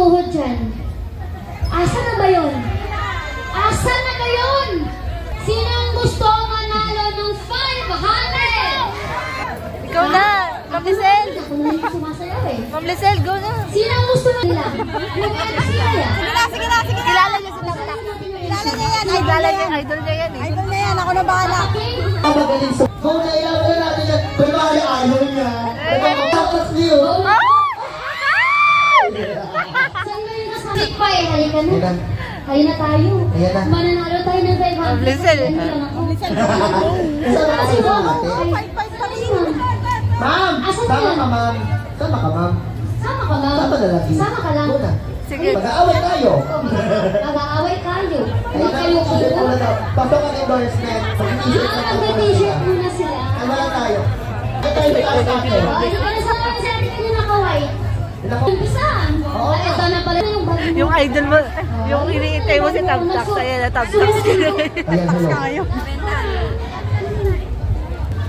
tuhod dyan. Asa na ba yun? Asa na ngayon? Sinong gusto manalo ng 500? Ikaw na! Ma'am Lisel! Ako na rin sumasayaw eh. Ma'am Lisel, go na! Sinong gusto nila? Yung MC kaya? Sige na! Kilala niya sila. Kilala niya yan! Kilala niya, idol niya yan eh. Idol niya yan, ako na bahala. Magaling sa... Kung nailangan natin yan, kung bakit ayaw niya. Tapos niyo. Saan mo yung nasabi pa eh? Halika na. Kaya na tayo. Mananalo tayo ng 500. Ma'am Lisel. Kasi mo ako. Ma'am! Sama ka, ma'am. Sama ka, ma'am. Sama ka lang. Sama na lagi. Sama ka lang. Sige. Mag-aaway tayo. Mag-aaway tayo. Kaya tayo susunod ulit ako. Pasok ang endorsement. Mag-t-shirt muna sila. Ano lang tayo? Ano tayo may taas natin? Hindi ka na sa mga sinabi kanyo nakaway. Umpisa. Ito na pala yung bagay. Yung idol mo, yung iniintay mo si Tabtax, ayan na Tabtax. Ayan, hello.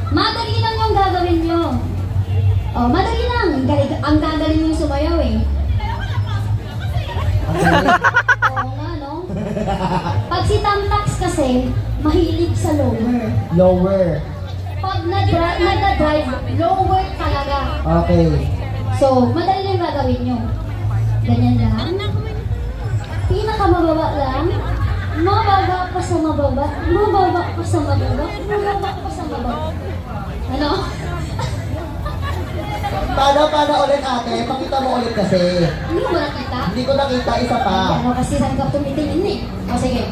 Madali lang yung gagawin nyo. Oh, madali lang. Ang gagaling yung sumayaw eh. Oo nga, no? Pag si Tamtax kasi, mahilig sa lower. Lower. Pag nag-drive, lower talaga. Okay. So, madali lang gagawin nyo. Ganyan lang. Pinakamababa lang. Mababa pa sa mababa. Mababa pa sa mababa. Mababa pa sa mababa. Ano? Paano ulit ate? Pakita mo ulit kasi. Hindi mo nakita? Hindi ko nakita, isa pa. Ako kasi saan ka tumitingin eh. O sige.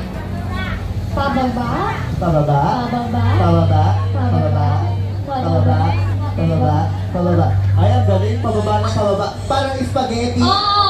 Pababa. Pababa. Pababa. Pababa. Pababa. Pababa. Pababa. Pababa. Ay, ang galing. Pababa ng pababa. Parang spaghetti. Oo!